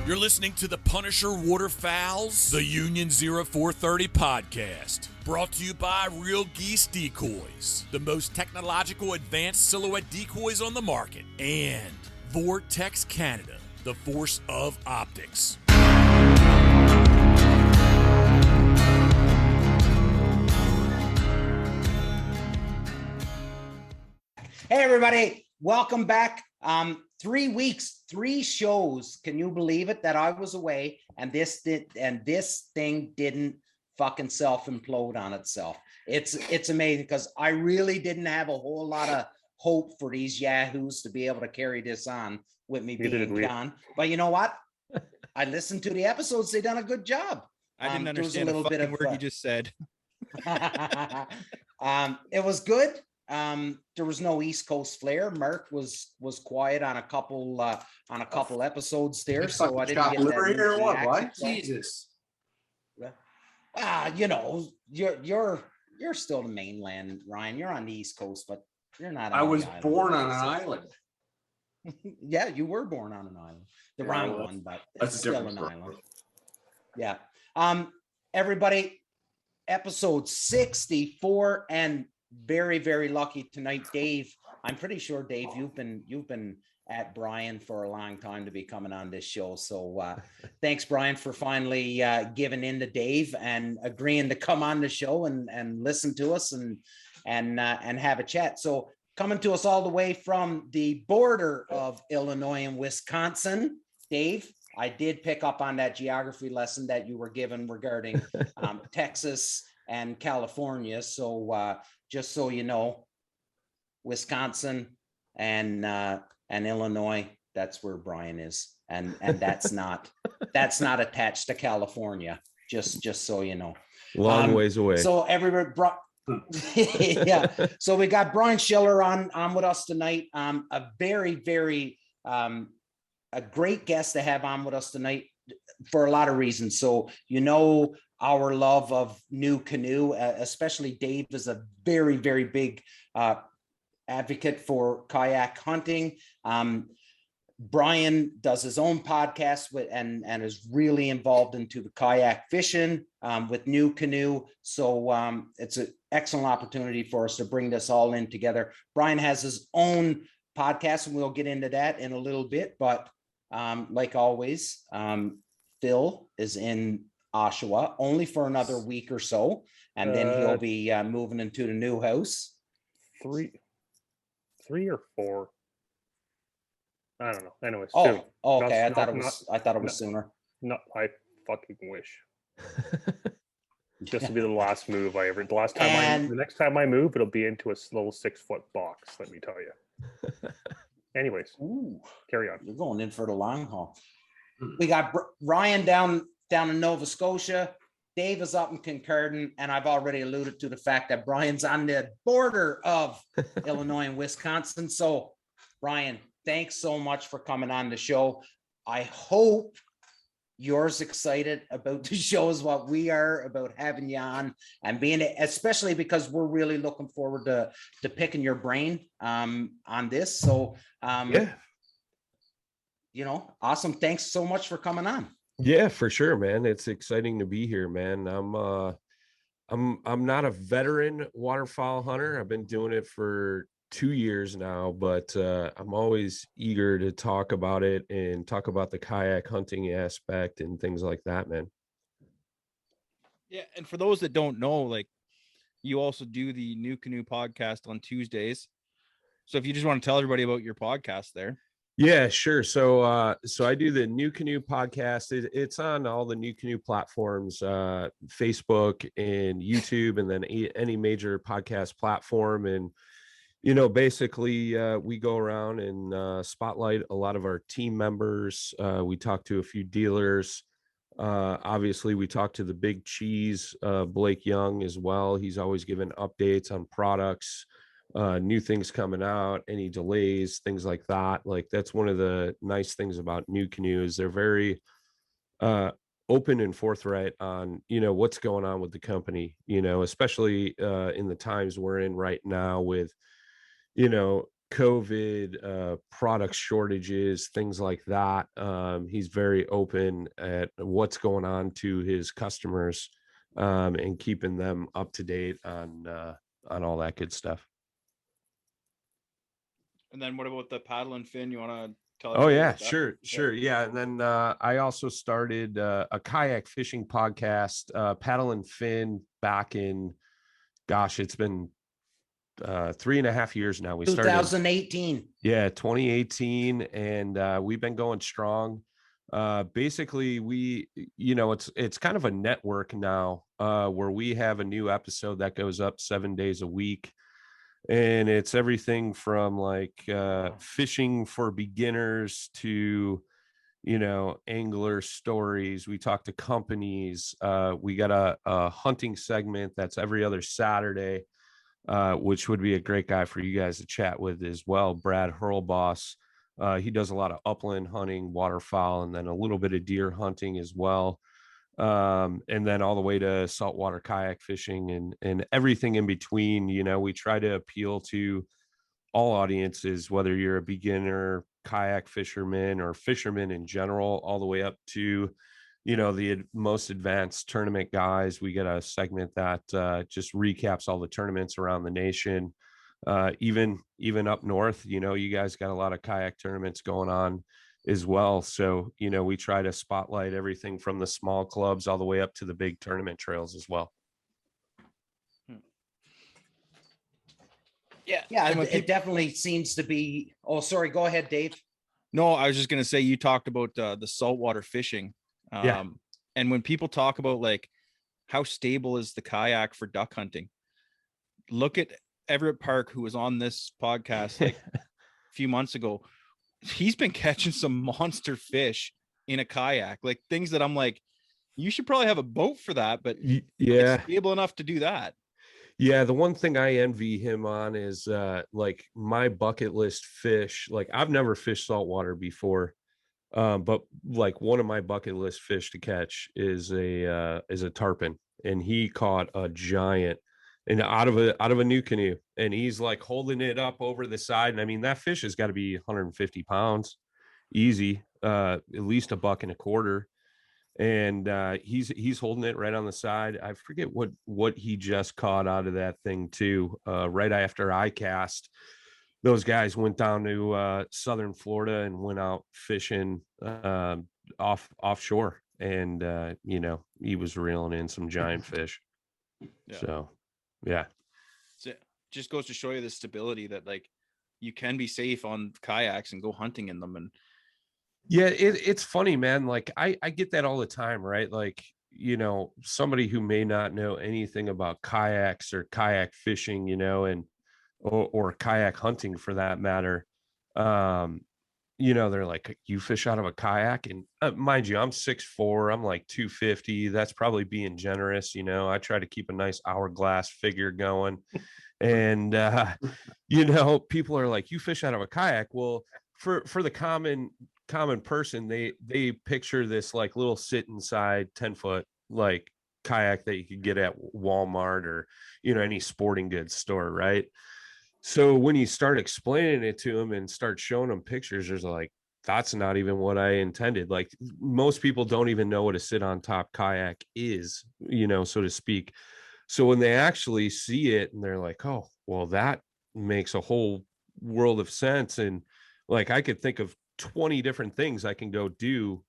You're listening to the Punisher Waterfowls, the Union 0430 podcast, brought to you by Real Geese Decoys, the most technological advanced silhouette decoys on the market, and Vortex Canada, the force of optics. Hey everybody, welcome back. 3 weeks, 3 shows. Can you believe it that I was away and this thing didn't fucking self-implode on itself. It's amazing because I really didn't have a whole lot of hope for these yahoos to be able to carry this on with me being gone. But you know what? I listened to the episodes. They done a good job. I didn't understand a little bit of word you just said. It was good. There was no East Coast flair. Mark was quiet on a couple episodes there, so I didn't get that. Here or what? Jesus. You know, you're still the mainland, Ryan. You're on the East Coast, but you're not. I was born on an island. Yeah, you were born on an island, the wrong one, but it's still an island. Yeah. Everybody, episode 64, and very, very lucky tonight, Dave. I'm pretty sure, Dave, you've been at Brian for a long time to be coming on this show. So thanks, Brian, for finally giving in to Dave and agreeing to come on the show and listen to us and have a chat. So coming to us all the way from the border of Illinois and Wisconsin, Dave, I did pick up on that geography lesson that you were given regarding Texas and California. So just so you know, Wisconsin and Illinois, that's where Brian is, and that's not attached to California. Just so you know, long ways away. So everybody, yeah. So we got Brian Schiller on with us tonight. A very, very a great guest to have on with us tonight for a lot of reasons. So you know, our love of NuCanoe, especially Dave is a very, very big advocate for kayak hunting. Brian does his own podcast and is really involved into the kayak fishing with NuCanoe. So it's an excellent opportunity for us to bring this all in together. Brian has his own podcast, and we'll get into that in a little bit. But like always, Phil is in Oshawa only for another week or so, and then he'll be moving into the new house. 3 or 4, I don't know. Anyways, okay. I thought it was sooner. Not, I fucking wish. This will be the last move I ever. The next time I move, it'll be into a little 6-foot box. Let me tell you. Anyways, carry on. You're going in for the long haul. We got Ryan down in Nova Scotia. Dave is up in Kincardine, and I've already alluded to the fact that Brian's on the border of Illinois and Wisconsin. So, Brian, thanks so much for coming on the show. I hope you're as excited about the show as what we are about having you on and being, especially because we're really looking forward to picking your brain on this. So, yeah, you know, awesome. Thanks so much for coming on. Yeah, for sure, man. It's exciting to be here, man. I'm not a veteran waterfowl hunter. I've been doing it for 2 years now, but I'm always eager to talk about it and talk about the kayak hunting aspect and things like that, man. Yeah, and for those that don't know, like, you also do the NuCanoe Podcast on Tuesdays. So if you just want to tell everybody about your podcast there. Yeah, sure. So I do the NuCanoe Podcast. It's on all the NuCanoe platforms, Facebook and YouTube, and then any major podcast platform. And, you know, basically we go around and spotlight a lot of our team members. We talk to a few dealers. Obviously, we talk to the big cheese, Blake Young, as well. He's always given updates on products, new things coming out, any delays, things like that. Like, that's one of the nice things about NuCanoe is they're very open and forthright on, what's going on with the company, especially in the times we're in right now with, COVID, product shortages, things like that. He's very open at what's going on to his customers, and keeping them up to date on all that good stuff. And then what about the paddle and fin? You want to tell? Oh yeah, sure. Yeah. And then I also started a kayak fishing podcast, Paddle and Fin, back in, it's been 3.5 years now. We started 2018. Yeah, 2018, and we've been going strong. Basically, it's kind of a network now, where we have a new episode that goes up 7 days a week. And it's everything from like fishing for beginners to, angler stories. We talk to companies. We got a hunting segment that's every other Saturday, which would be a great guy for you guys to chat with as well. Brad Hurlboss. He does a lot of upland hunting, waterfowl, and then a little bit of deer hunting as well. And then all the way to saltwater kayak fishing and everything in between. We try to appeal to all audiences, whether you're a beginner kayak fisherman or fisherman in general, all the way up to, the most advanced tournament guys. We get a segment that just recaps all the tournaments around the nation. Even up north, you guys got a lot of kayak tournaments going on as well. So, we try to spotlight everything from the small clubs all the way up to the big tournament trails as well. Yeah, it definitely seems to be. Oh, sorry. Go ahead, Dave. No, I was just going to say, you talked about the saltwater fishing. And when people talk about like how stable is the kayak for duck hunting, look at Everett Park, who was on this podcast like a few months ago. He's been catching some monster fish in a kayak, like things that I'm like, you should probably have a boat for that, but it's stable enough to do that. Yeah, the one thing I envy him on is like my bucket list fish. Like I've never fished saltwater before, but like one of my bucket list fish to catch is a tarpon, and he caught a giant and out of a NuCanoe, and he's like holding it up over the side. And I mean, that fish has got to be 150 pounds easy, at least $1.25. And he's holding it right on the side. I forget what he just caught out of that thing too. Right after I cast, those guys went down to southern Florida and went out fishing offshore, and he was reeling in some giant fish. So yeah, so it just goes to show you the stability that like you can be safe on kayaks and go hunting in them. And yeah, it's funny, man. Like I get that all the time, right? Like, somebody who may not know anything about kayaks or kayak fishing, and or kayak hunting for that matter. They're like, you fish out of a kayak? And mind you, I'm 6'4", I'm like 250. That's probably being generous. I try to keep a nice hourglass figure going. And, people are like, you fish out of a kayak. Well, for the common person, they picture this like little sit inside 10-foot like kayak that you could get at Walmart or, any sporting goods store. Right. So when you start explaining it to them and start showing them pictures, there's like, that's not even what I intended. Like most people don't even know what a sit on top kayak is, so to speak. So when they actually see it and they're like, oh, well, that makes a whole world of sense. And like, I could think of 20 different things I can go do,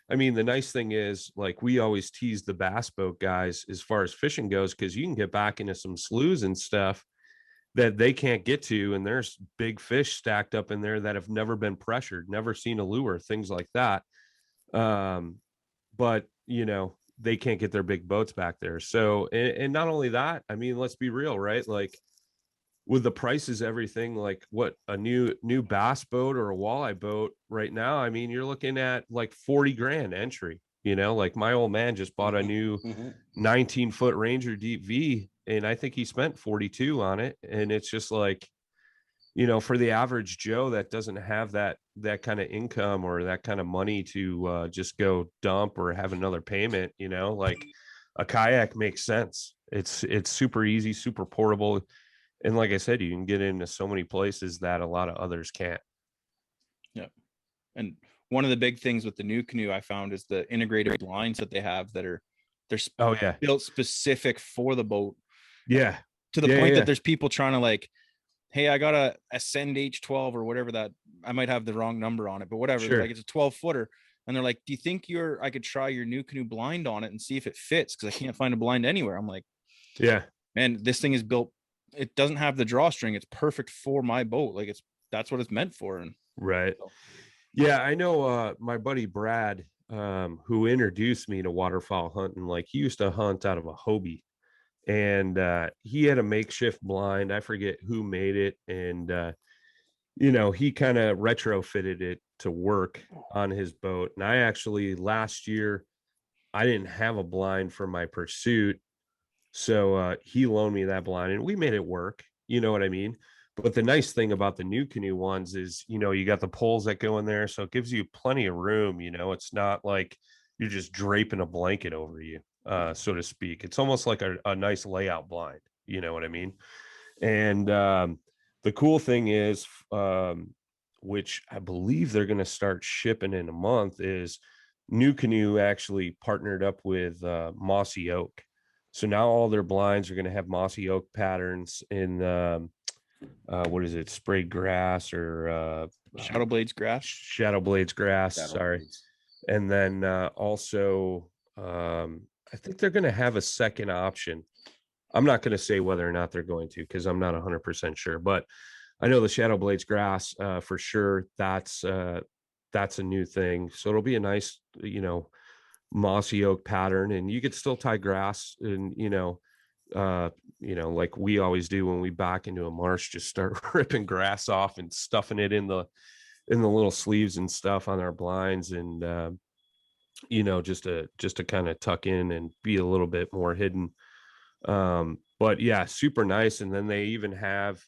I mean, the nice thing is like, we always tease the bass boat guys as far as fishing goes, because you can get back into some sloughs and stuff that they can't get to, and there's big fish stacked up in there that have never been pressured, never seen a lure, things like that. But they can't get their big boats back there. So, and not only that, I mean, let's be real, right? Like with the prices, everything, like what a new bass boat or a walleye boat right now, I mean, you're looking at like 40 grand entry. Like my old man just bought a new 19-foot Ranger Deep V, and I think he spent 42 on it. And it's just like, for the average Joe that doesn't have that kind of income or that kind of money to just go dump or have another payment, like a kayak makes sense. It's super easy, super portable. And like I said, you can get into so many places that a lot of others can't. Yeah. And one of the big things with the NuCanoe I found is the integrated blinds that they have they're built specific for the boat. Yeah. To the point that there's people trying to like, hey, I got a Ascend H12 or whatever, that I might have the wrong number on it, but whatever. Sure. Like it's a 12-footer. And they're like, do you think I could try your NuCanoe blind on it and see if it fits? Cause I can't find a blind anywhere. I'm like, yeah, man, this thing is built. It doesn't have the drawstring. It's perfect for my boat. Like that's what it's meant for. And right. Yeah. I know, my buddy, Brad, who introduced me to waterfowl hunting, like he used to hunt out of a Hobie. And he had a makeshift blind. I forget who made it. And, he kind of retrofitted it to work on his boat. And I actually, last year, I didn't have a blind for my Pursuit. So he loaned me that blind and we made it work. You know what I mean? But the nice thing about the NuCanoe ones is, you got the poles that go in there. So it gives you plenty of room. It's not like you're just draping a blanket over you. So to speak. It's almost like a nice layout blind, you know what I mean? And the cool thing is, which I believe they're going to start shipping in a month, is NuCanoe actually partnered up with Mossy Oak. So now all their blinds are going to have Mossy Oak patterns in what is it, sprayed grass or Shadow Blades grass. Sorry. And then also I think they're going to have a second option. I'm not going to say whether or not they're going to, because I'm not 100% sure, but I know the Shadow Blades grass for sure. That's a new thing. So it'll be a nice, mossy oak pattern, and you could still tie grass and, like we always do when we back into a marsh, just start ripping grass off and stuffing it in the little sleeves and stuff on our blinds. And, just to kind of tuck in and be a little bit more hidden. But yeah, super nice. And then they even have,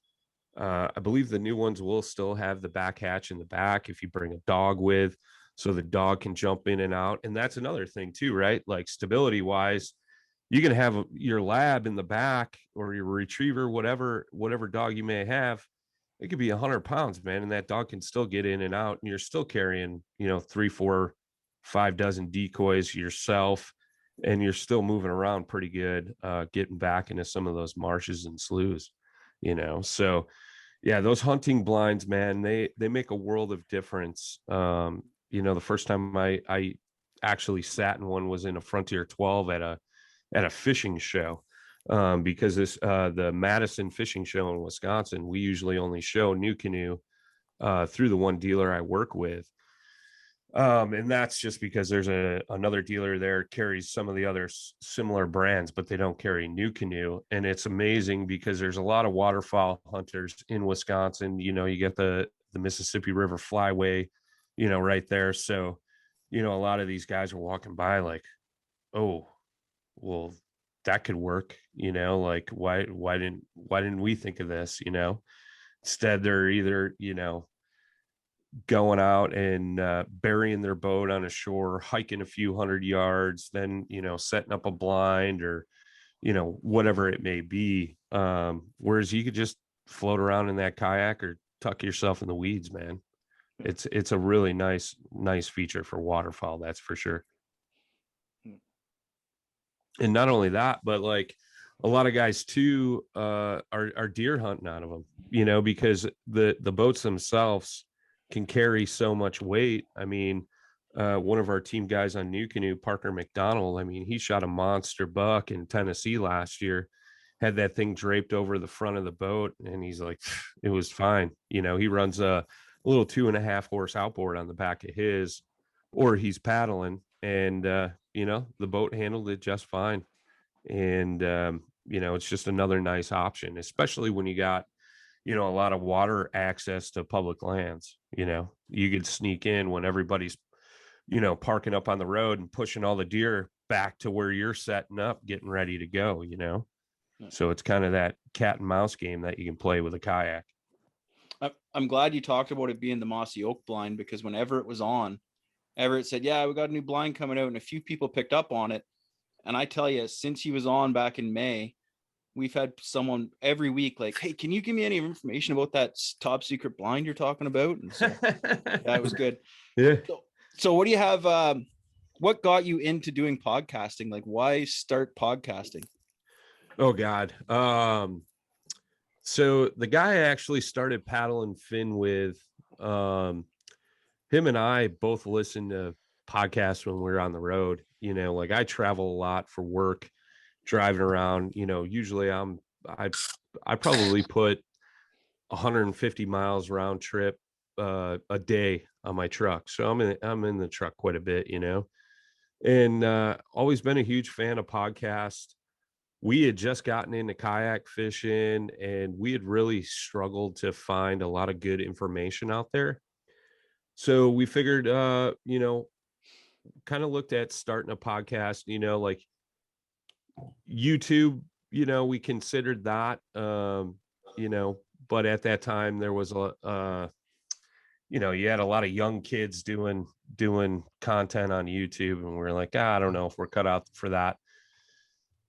I believe the new ones will still have the back hatch in the back if you bring a dog with, so the dog can jump in and out. And that's another thing too, right? Like stability wise, you can have your lab in the back or your retriever, whatever dog you may have. It could be 100 pounds, man. And that dog can still get in and out, and you're still carrying, 3, 4, 5 dozen decoys yourself, and you're still moving around pretty good, getting back into some of those marshes and sloughs, so yeah, those hunting blinds, man, they make a world of difference. The first time I actually sat in one was in a Frontier 12 at a fishing show, because the Madison Fishing Show in Wisconsin, we usually only show NuCanoe through the one dealer I work with. And that's just because there's another dealer there carries some of the other similar brands, but they don't carry NuCanoe. And it's amazing because there's a lot of waterfowl hunters in Wisconsin. You get the Mississippi River Flyway, right there. So, a lot of these guys are walking by like, oh, well, that could work, like why didn't we think of this? Instead they're either, going out and burying their boat on a shore, hiking a few hundred yards, then setting up a blind or whatever it may be, whereas you could just float around in that kayak or tuck yourself in the weeds, man. It's a really nice feature for waterfowl, that's for sure. And not only that, but like a lot of guys too are deer hunting out of them, because the boats themselves can carry so much weight. I mean, one of our team guys on NuCanoe, Parker McDonald, I mean, he shot a monster buck in Tennessee last year, had that thing draped over the front of the boat, and he's like, it was fine. He runs a little 2.5 horse outboard on the back of his, or he's paddling, and the boat handled it just fine. And it's just another nice option, especially when you got a lot of water access to public lands. You could sneak in when everybody's parking up on the road and pushing all the deer back to where you're setting up, getting ready to go. So it's kind of that cat and mouse game that you can play with a kayak. I'm glad you talked about it being the mossy oak blind, because when Everett was on, Everett said, yeah, we got a new blind coming out, and a few people picked up on it. And I tell you, since he was on back in May, we've had someone every week like, hey, can you give me any information about that top secret blind you're talking about? And so that was good. Yeah. So what do you have? What got you into doing podcasting? Like, why start podcasting? Oh God. So the guy I actually started paddle and fin with, him and I both listen to podcasts when we're on the road. You know, like I travel a lot for work, driving around. You know, usually I probably put 150 miles round trip a day on my truck. So I'm in the truck quite a bit, you know, and always been a huge fan of podcasts. We had just gotten into kayak fishing, and we had really struggled to find a lot of good information out there. So we figured, you know, kind of looked at starting a podcast, you know, like YouTube, you know, we considered that, you know, but at that time there was you know, you had a lot of young kids doing content on YouTube, and we're like, I don't know if we're cut out for that.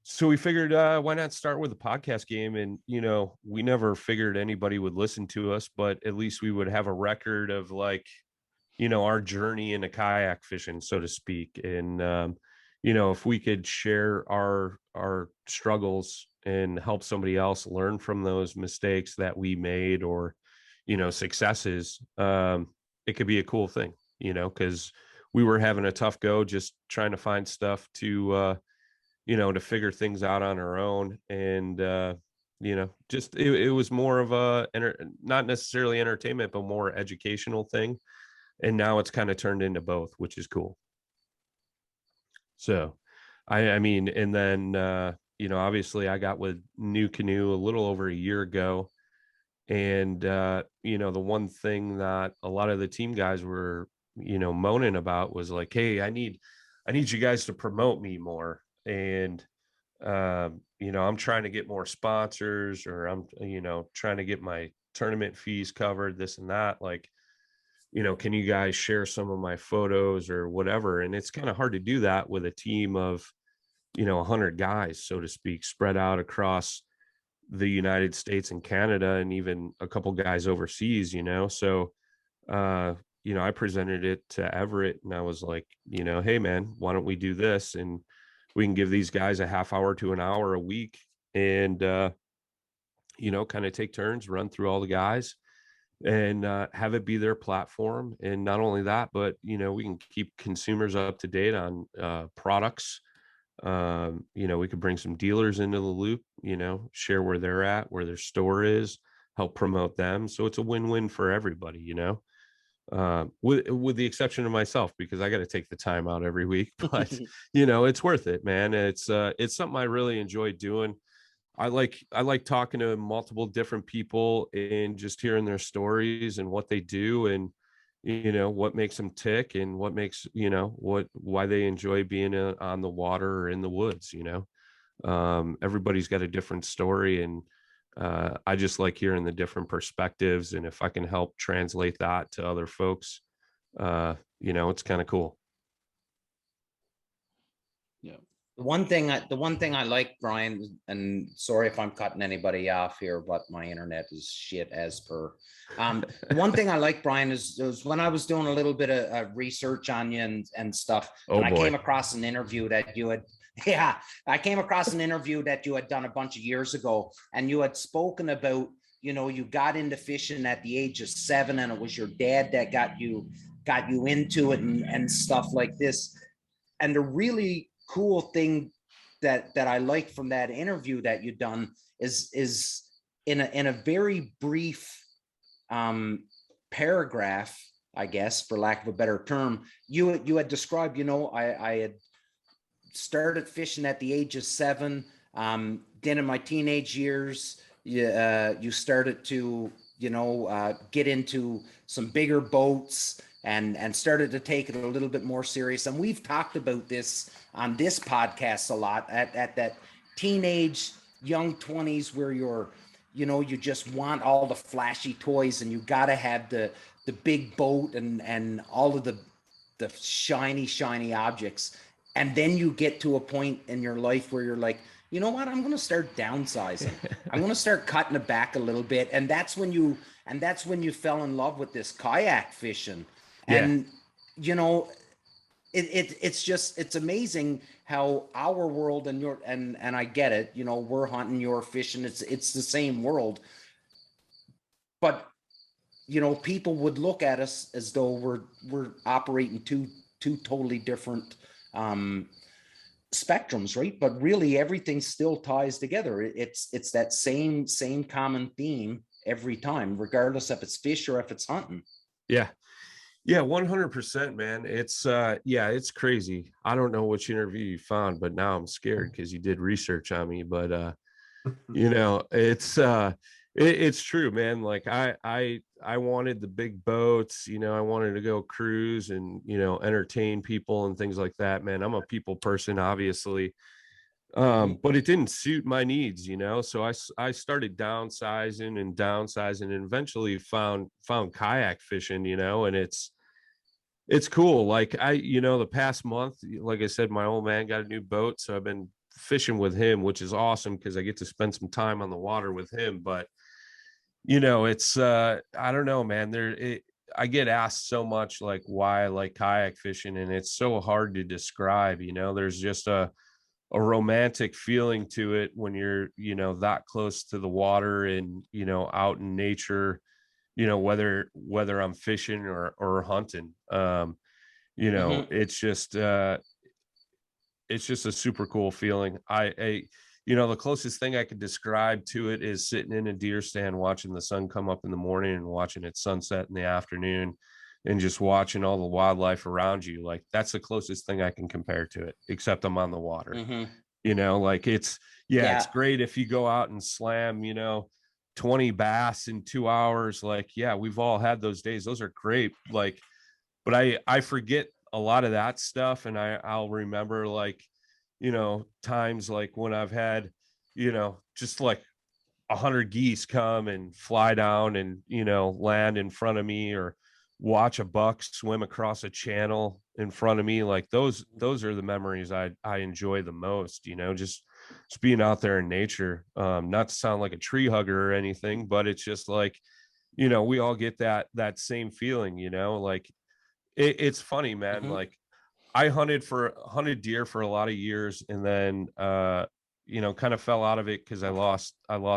So we figured, why not start with a podcast game? And, you know, we never figured anybody would listen to us, but at least we would have a record of, like, you know, our journey into kayak fishing, so to speak. And, you know, if we could share our struggles and help somebody else learn from those mistakes that we made, or, you know, successes, it could be a cool thing, you know, because we were having a tough go just trying to find stuff to, you know, to figure things out on our own. And, you know, just, it was more of a, not necessarily entertainment, but more educational thing. And now it's kind of turned into both, which is cool. So, I mean, and then, you know, obviously I got with NuCanoe a little over a year ago. And, you know, the one thing that a lot of the team guys were, you know, moaning about was like, hey, I need you guys to promote me more. And, you know, I'm trying to get more sponsors, or I'm, you know, trying to get my tournament fees covered, this and that. Like, you know, can you guys share some of my photos or whatever? And it's kind of hard to do that with a team of, you know, 100 guys, so to speak, spread out across the United States and Canada, and even a couple guys overseas, you know? So, you know, I presented it to Everett, and I was like, you know, hey man, why don't we do this? And we can give these guys a half hour to an hour a week, and, you know, kind of take turns, run through all the guys, and have it be their platform. And not only that, but, you know, we can keep consumers up to date on products. You know, we could bring some dealers into the loop, you know, share where they're at, where their store is, help promote them. So it's a win-win for everybody, you know, with the exception of myself, because I got to take the time out every week. But, you know, it's worth it, man. It's something I really enjoy doing. I like talking to multiple different people and just hearing their stories and what they do, and, you know, what makes them tick, and what makes, you know, why they enjoy being on the water or in the woods, you know. Everybody's got a different story, and I just like hearing the different perspectives. And if I can help translate that to other folks, you know, it's kind of cool. Yeah. The one thing I like, Brian, and sorry if I'm cutting anybody off here, but my internet is shit as per. The one thing I like, Brian, is when I was doing a little bit of research on you and stuff, and I came across an interview that you had. Yeah, I came across an interview that you had done a bunch of years ago, and you had spoken about, you know, you got into fishing at the age of 7, and it was your dad that got you into it and stuff like this. And the really cool thing that I like from that interview that you've done is in a very brief paragraph, I guess, for lack of a better term, you had described, you know, I had started fishing at the age of 7. Then in my teenage years, you started to, you know, get into some bigger boats and started to take it a little bit more serious. And we've talked about this on this podcast a lot, at that teenage, young 20s, where you're you know, you just want all the flashy toys, and you got to have the big boat and all of the shiny objects. And then you get to a point in your life where you're like, you know what, I'm going to start downsizing. I'm going to start cutting it back a little bit. And that's when you fell in love with this kayak fishing. And, you know, it's amazing how our world and your, and I get it, you know, we're hunting, you're fishing. It's the same world, but you know, people would look at us as though we're operating two totally different spectrums, right? But really everything still ties together. It's that same common theme every time, regardless if it's fish or if it's hunting. Yeah, 100%, man. It's it's crazy. I don't know which interview you found, but now I'm scared because you did research on me. But you know, it's true, man. Like I wanted the big boats, you know, I wanted to go cruise and, you know, entertain people and things like that, man. I'm a people person, obviously. But it didn't suit my needs, you know. So I started downsizing and eventually found kayak fishing, you know, and it's cool. Like you know, the past month, like I said, my old man got a new boat, so I've been fishing with him, which is awesome because I get to spend some time on the water with him. But you know, it's I don't know, man. I get asked so much like why I like kayak fishing, and it's so hard to describe. You know, there's just a romantic feeling to it when you're, you know, that close to the water and, you know, out in nature, you know, whether I'm fishing or hunting. You know, it's just a super cool feeling. You know, the closest thing I could describe to it is sitting in a deer stand, watching the sun come up in the morning and watching it sunset in the afternoon, and just watching all the wildlife around you. Like that's the closest thing I can compare to it, except I'm on the water. You know, like it's great if you go out and slam, you know, 20 bass in 2 hours. Like, yeah, we've all had those days. Those are great. Like, but I forget a lot of that stuff. And I'll remember, like, you know, times like when I've had, you know, just like 100 geese come and fly down and, you know, land in front of me, or watch a buck swim across a channel in front of me. Like those are the memories I enjoy the most, you know, just being out there in nature. Not to sound like a tree hugger or anything, but it's just like, you know, we all get that same feeling, you know. Like it's funny, man. Like I hunted deer for a lot of years, and then you know, kind of fell out of it because I lost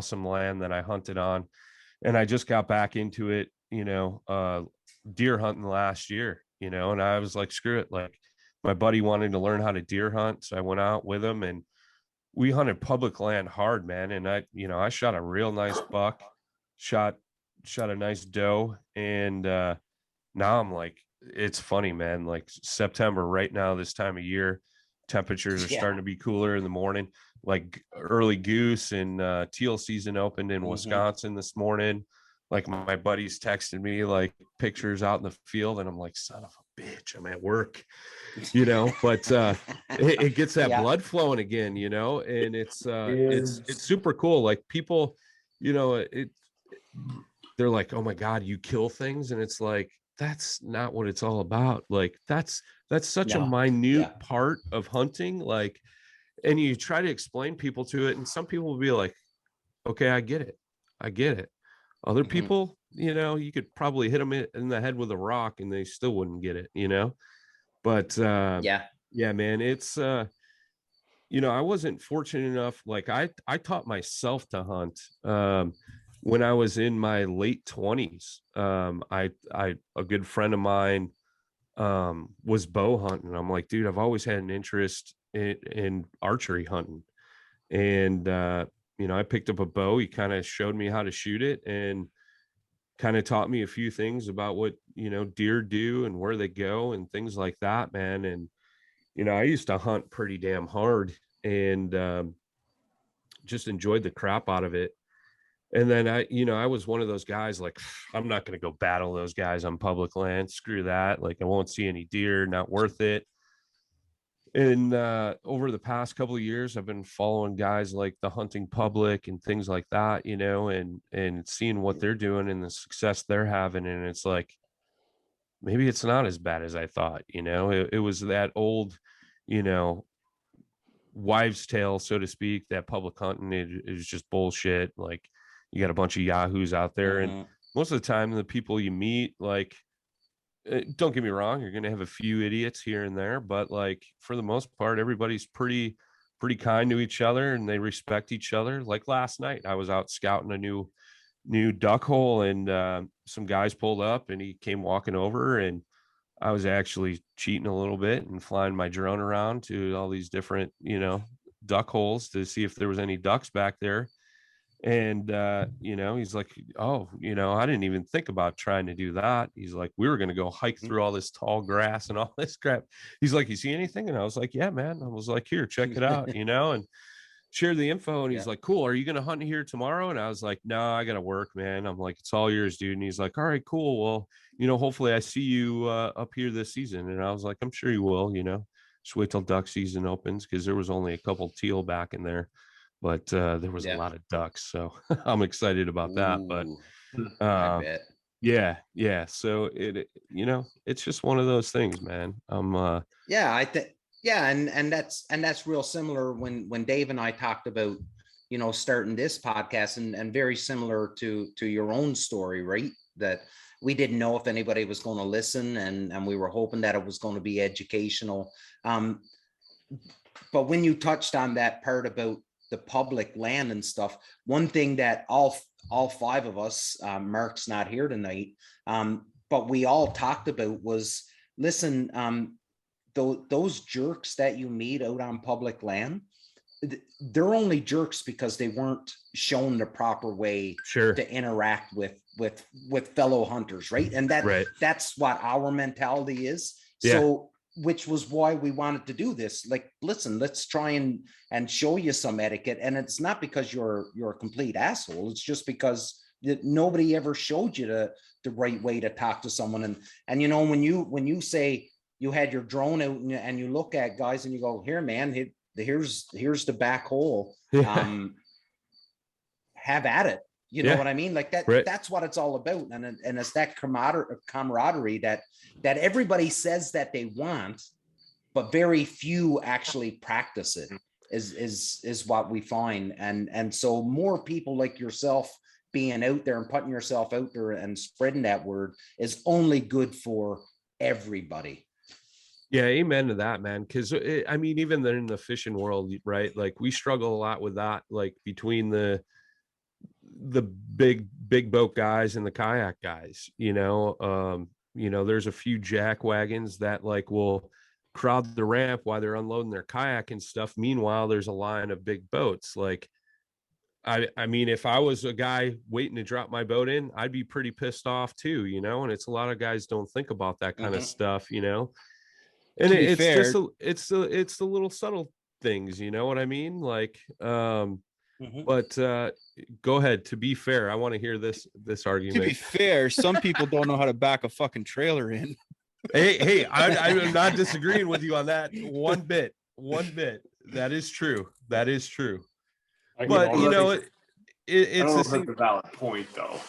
some land that I hunted on, and I just got back into it, you know, deer hunting last year, you know. And I was like, screw it. Like my buddy wanted to learn how to deer hunt, so I went out with him and we hunted public land hard, man. And I shot a real nice buck, shot a nice doe, and now I'm like, it's funny, man. Like September right now, this time of year, temperatures are starting to be cooler in the morning. Like early goose and teal season opened in Wisconsin this morning. Like my buddies texted me like pictures out in the field, and I'm like, son of a bitch, I'm at work, you know. But it gets that blood flowing again, you know. And it's super cool. Like people, you know, they're like, oh my God, you kill things, and it's like, that's not what it's all about. Like that's such a minute part of hunting. Like, and you try to explain people to it, and some people will be like, okay, I get it. Other people, you know, you could probably hit them in the head with a rock and they still wouldn't get it, you know. But yeah, man, it's you know, I wasn't fortunate enough. Like I taught myself to hunt when I was in my late 20s. A good friend of mine was bow hunting. I'm like, dude, I've always had an interest in archery hunting. And you know, I picked up a bow. He kind of showed me how to shoot it and kind of taught me a few things about what, you know, deer do and where they go and things like that, man. And you know, I used to hunt pretty damn hard and just enjoyed the crap out of it. And then I was one of those guys like, I'm not going to go battle those guys on public land. Screw that. Like I won't see any deer, not worth it. And over the past couple of years, I've been following guys like the Hunting Public and things like that, you know, and seeing what they're doing and the success they're having. And it's like, maybe it's not as bad as I thought, you know. It was that old, you know, wives' tale, so to speak, that public hunting is just bullshit. Like, you got a bunch of yahoos out there, and most of the time the people you meet, like, don't get me wrong, you're going to have a few idiots here and there, but like for the most part, everybody's pretty kind to each other and they respect each other. Like last night, I was out scouting a new duck hole, and some guys pulled up and he came walking over, and I was actually cheating a little bit and flying my drone around to all these different, you know, duck holes to see if there was any ducks back there. And, you know, he's like, oh, you know, I didn't even think about trying to do that. He's like, we were going to go hike through all this tall grass and all this crap. He's like, you see anything? And I was like, yeah, man. I was like, here, check it out, you know, and shared the info. And he's like, cool. Are you going to hunt here tomorrow? And I was like, no, I got to work, man. I'm like, it's all yours, dude. And he's like, all right, cool. Well, you know, hopefully I see you up here this season. And I was like, I'm sure you will, you know, just wait till duck season opens, because there was only a couple teal back in there. But there was a lot of ducks, so I'm excited about that. But yeah. So it, you know, it's just one of those things, man. I think, and that's real similar when Dave and I talked about, you know, starting this podcast, and very similar to your own story, right? That we didn't know if anybody was going to listen, and we were hoping that it was going to be educational. But when you touched on that part about the public land and stuff, one thing that all five of us, Mark's not here tonight, but we all talked about was, listen, those jerks that you meet out on public land, they're only jerks because they weren't shown the proper way to interact with fellow hunters, right? And that's what our mentality is. So which was why we wanted to do this. Like, listen, let's try and show you some etiquette. And it's not because you're a complete asshole. It's just because nobody ever showed you the right way to talk to someone. And you know, when you say you had your drone out and you look at guys and you go, here, man, here's the back hole. Have at it. You know what I mean? Like that, that's what it's all about. And it's that camaraderie that everybody says that they want, but very few actually practice it is what we find. And so more people like yourself being out there and putting yourself out there and spreading that word is only good for everybody. Yeah, amen to that, man. Because I mean, even in the fishing world, right? Like, we struggle a lot with that, like between the big boat guys and the kayak guys, you know. There's a few jack wagons that like will crowd the ramp while they're unloading their kayak and stuff. Meanwhile, there's a line of big boats. Like, I mean, if I was a guy waiting to drop my boat in, I'd be pretty pissed off too, you know. And it's a lot of guys don't think about that kind of stuff, you know. And it's fair, just it's the little subtle things, you know what I mean? Like, but go ahead. To be fair, I want to hear this argument. To be fair, some people don't know how to back a fucking trailer in. Hey, I'm not disagreeing with you on that one bit. That is true. But you know, it's a valid point though.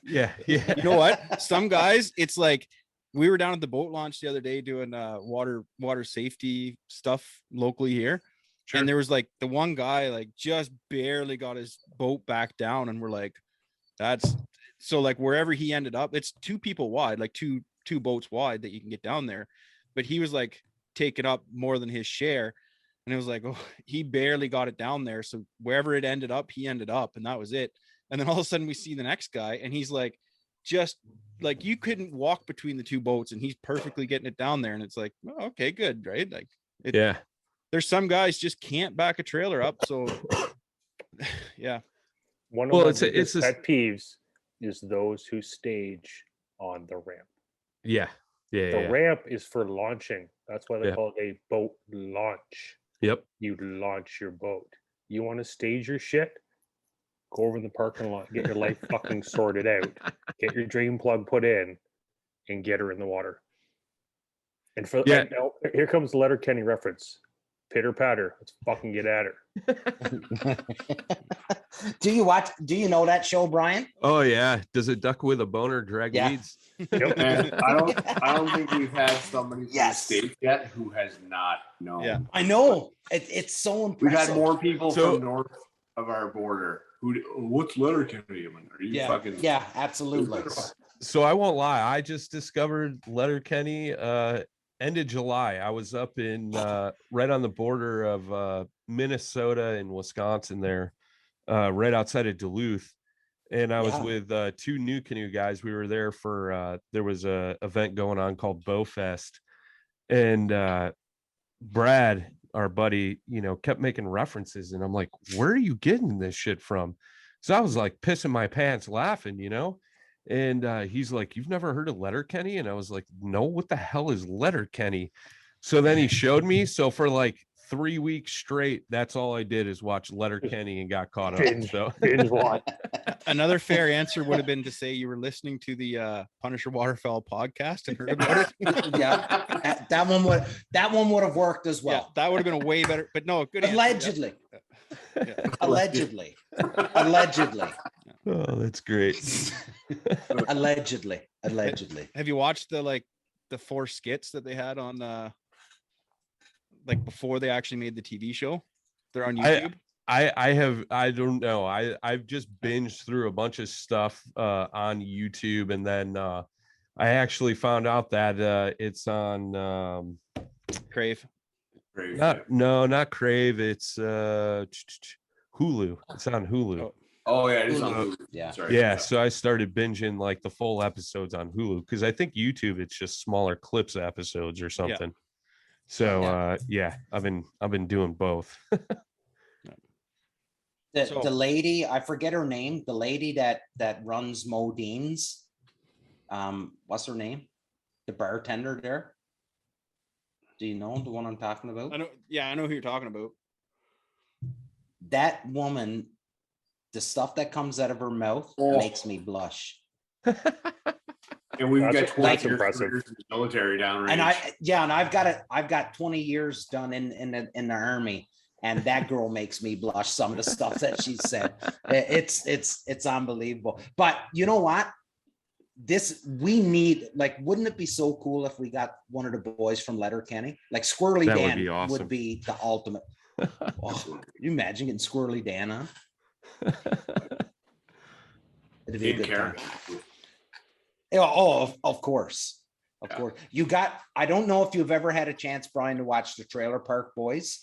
Yeah. You know what? Some guys, it's like, we were down at the boat launch the other day doing water safety stuff locally here. Sure. And there was like the one guy like just barely got his boat back down, and we're like, that's so like wherever he ended up, it's two people wide, like two boats wide that you can get down there. But he was like taking up more than his share. And it was like, oh, he barely got it down there. So wherever it ended up, he ended up, and that was it. And then all of a sudden we see the next guy, and he's like, just like, you couldn't walk between the two boats, and he's perfectly getting it down there. And it's like, oh, okay, good. Right. Like, there's some guys just can't back a trailer up. So yeah. One of my pet peeves is those who stage on the ramp. The ramp is for launching. That's why they call it a boat launch. Yep. You launch your boat. You want to stage your shit? Go over in the parking lot, get your life fucking sorted out, get your drain plug put in, and get her in the water. And and now, here comes the Letterkenny reference. Pitter patter. Let's fucking get at her. Do you know that show, Brian? Oh yeah. Does a duck with a boner drag leads? Yep. And I don't think we've had somebody from the state yet who has not known. Yeah. I know. It's so impressive. We've had more people from north of our border what's Letterkenny? Are you fucking? Yeah, absolutely. So I won't lie. I just discovered Letterkenny end of July. I was up in right on the border of Minnesota and Wisconsin there, right outside of Duluth. And I was with two NuCanoe guys. We were there for there was a event going on called Bowfest. And Brad, our buddy, kept making references. And I'm like, where are you getting this shit from? So I was like pissing my pants laughing, And he's like, you've never heard of Letterkenny? And I was like, no, what the hell is Letterkenny? So then he showed me. So for like 3 weeks straight, that's all I did is watch Letterkenny and got caught up. So another fair answer would have been to say you were listening to the Punisher Waterfowl podcast and heard about it. Yeah, that one would have worked as well. Yeah, that would have been a way better, but no, good allegedly. Yeah. Allegedly. Oh, that's great. Allegedly. Have you watched the 4 skits that they had on before they actually made the TV show? They're on YouTube. I don't know. I've just binged through a bunch of stuff on YouTube, and then I actually found out that it's on Crave. Not Crave. It's Hulu. It's on Hulu. Oh yeah, it is on Hulu. Yeah. Sorry. Yeah. So I started binging like the full episodes on Hulu because I think YouTube it's just smaller clips of episodes or something. Yeah. So I've been doing both. The lady, I forget her name, the lady that runs Modine's, what's her name? The bartender there. Do you know the one I'm talking about? I know who you're talking about. That woman, the stuff that comes out of her mouth makes me blush. And we've got 20 years in the military downrange. And I've got 20 years done in the army. And that girl makes me blush. Some of the stuff that she said, it's unbelievable. But you know what? We need, wouldn't it be so cool if we got one of the boys from Letterkenny? Like Squirrely Dan would be awesome. Would be the ultimate. Can you imagine getting Squirrely Dan on? It'd be a good time. Oh, of course. Of course. I don't know if you've ever had a chance, Brian, to watch the Trailer Park Boys.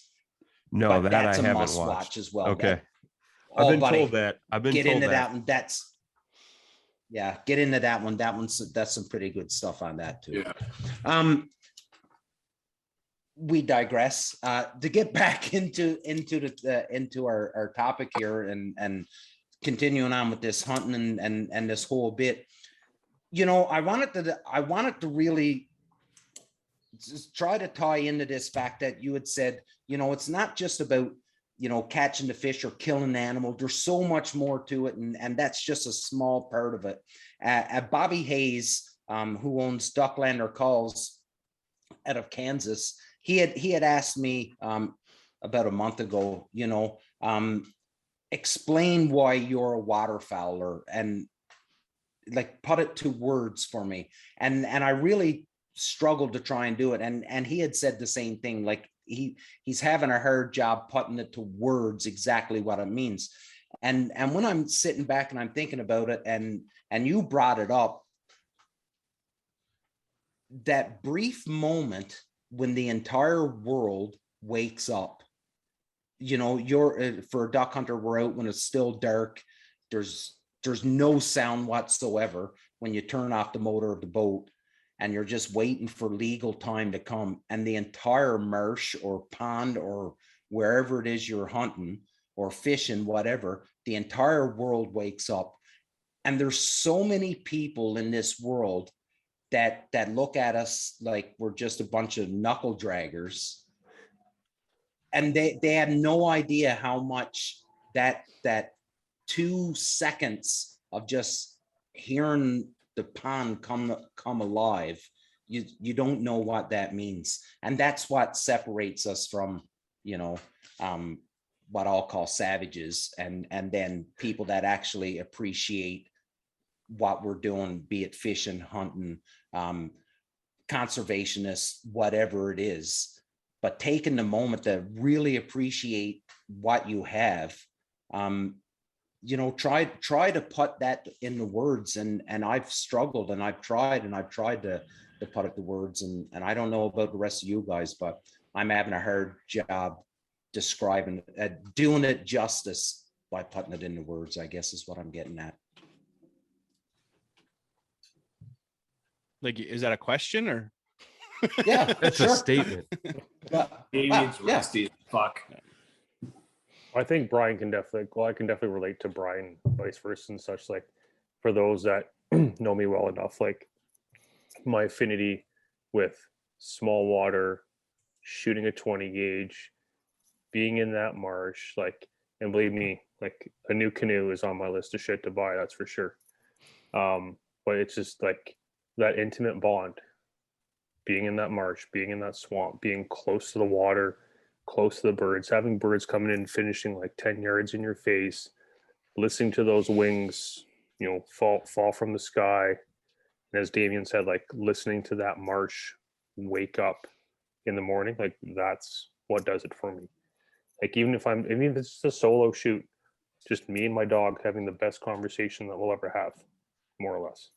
No, that's a haven't must watched. Watch as well. Okay. I've been told that. Get into that one. Get into that one. That's some pretty good stuff on that too. Yeah. We digress. To get back into our topic here and continuing on with this hunting and this whole bit. I wanted to really just try to tie into this fact that you had said, it's not just about, catching the fish or killing the animal. There's so much more to it. And that's just a small part of it. Bobby Hayes, who owns Ducklander Calls out of Kansas, he had asked me about a month ago, explain why you're a waterfowler and put it to words for me. And I really struggled to try and do it. And he had said the same thing, he's having a hard job putting it to words exactly what it means. And when I'm sitting back and I'm thinking about it, and you brought it up, that brief moment when the entire world wakes up, you're for a duck hunter, we're out when it's still dark. There's no sound whatsoever when you turn off the motor of the boat. And you're just waiting for legal time to come, and the entire marsh or pond or wherever it is you're hunting or fishing, whatever, the entire world wakes up. And there's so many people in this world that look at us like we're just a bunch of knuckle draggers. And they had no idea how much that 2 seconds of just hearing the pond come alive you don't know what that means. And that's what separates us from, what I'll call savages, and then people that actually appreciate what we're doing, be it fishing, hunting, conservationists, whatever it is. But taking the moment to really appreciate what you have, try to put that into words. And I've struggled, and I've tried to put it to words. And I don't know about the rest of you guys, but I'm having a hard job describing, doing it justice by putting it into words, I guess is what I'm getting at. Like, is that a question or? Yeah, that's a statement. Damien's rusty as fuck. I think Brian can definitely, I can definitely relate to Brian, vice versa and such. Like, for those that know me well enough, like my affinity with small water, shooting a 20 gauge, being in that marsh, like, and believe me, like a NuCanoe is on my list of shit to buy, that's for sure. But it's just like that intimate bond, being in that marsh, being in that swamp, being close to the water, close to the birds, having birds coming in, finishing like 10 yards in your face, listening to those wings, fall from the sky. And as Damien said, like listening to that marsh wake up in the morning, like that's what does it for me. Like even if it's just a solo shoot, just me and my dog having the best conversation that we'll ever have, more or less.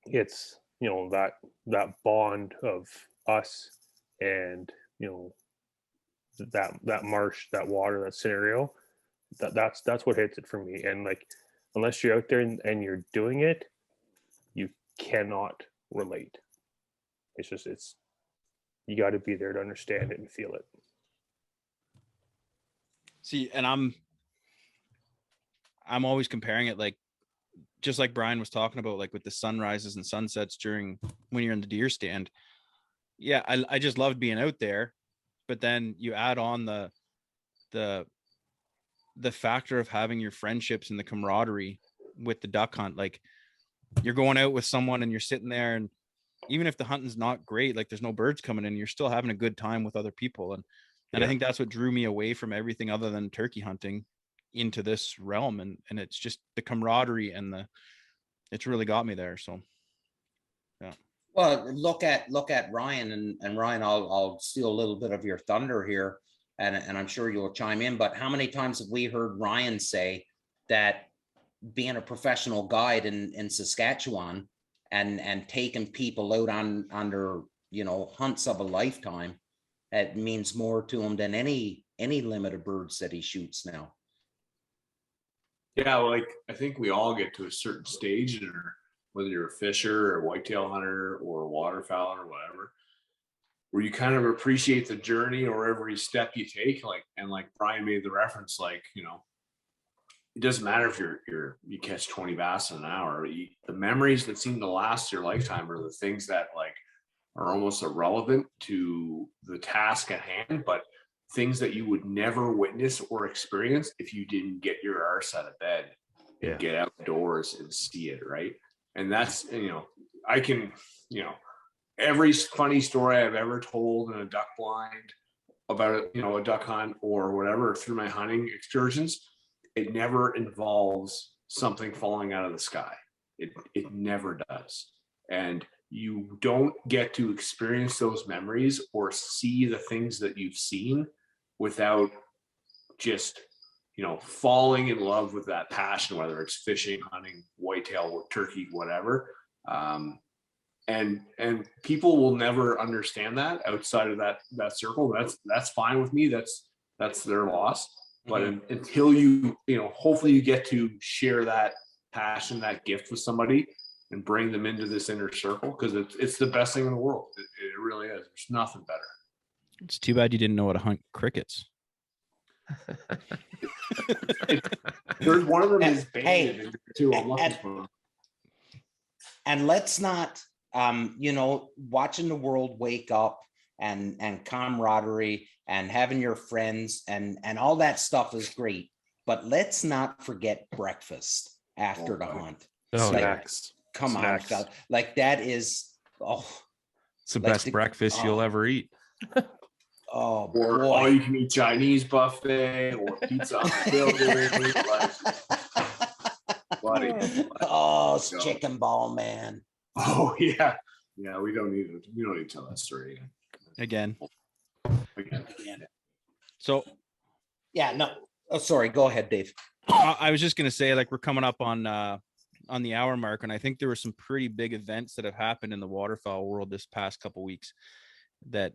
It's, that bond of us and, that marsh, that water, that scenario, that's what hits it for me. And like, unless you're out there and you're doing it, you cannot relate. It's you got to be there to understand it and feel it. See, and I'm always comparing it, like, just like Brian was talking about, like with the sunrises and sunsets when you're in the deer stand. Yeah, I just loved being out there, but then you add on the factor of having your friendships and the camaraderie with the duck hunt. Like, you're going out with someone and you're sitting there, and even if the hunting's not great, like there's no birds coming in, you're still having a good time with other people. And I think that's what drew me away from everything other than turkey hunting into this realm. And it's just the camaraderie and it's really got me there. So, yeah. Well, look at Ryan, and Ryan, I'll steal a little bit of your thunder here, and I'm sure you'll chime in, but how many times have we heard Ryan say that being a professional guide in Saskatchewan and taking people out on their, hunts of a lifetime, it means more to him than any limit of birds that he shoots now. Yeah, like I think we all get to a certain stage, whether you're a fisher or whitetail hunter or a waterfowl or whatever, where you kind of appreciate the journey or every step you take. Like Brian made the reference, like, it doesn't matter if you catch 20 bass in an hour. The memories that seem to last your lifetime are the things that like are almost irrelevant to the task at hand, but things that you would never witness or experience if you didn't get your arse out of bed and get outdoors and see it, right? And that's, I can, every funny story I've ever told in a duck blind about, a duck hunt or whatever through my hunting excursions, it never involves something falling out of the sky. It never does. And you don't get to experience those memories or see the things that you've seen without just, falling in love with that passion, whether it's fishing, hunting, whitetail, turkey, whatever. And people will never understand that outside of that circle. That's fine with me. That's their loss. But until you hopefully you get to share that passion, that gift with somebody and bring them into this inner circle, because it's the best thing in the world. It really is. There's nothing better. It's too bad you didn't know how to hunt crickets. There's one of them is baited too. I'm looking for. And let's not, watching the world wake up and camaraderie and having your friends and all that stuff is great, but let's not forget breakfast after the hunt. Snacks. Come on, like that is Oh, it's the best breakfast you'll ever eat. Oh, or boy. all you can eat Chinese buffet or pizza on the building. Oh, it's chicken ball, man. Oh yeah. Yeah, we don't need to tell that story again. So yeah, no. Oh, sorry. Go ahead, Dave. I was just gonna say, like, we're coming up on the hour mark, and I think there were some pretty big events that have happened in the waterfowl world this past couple weeks that,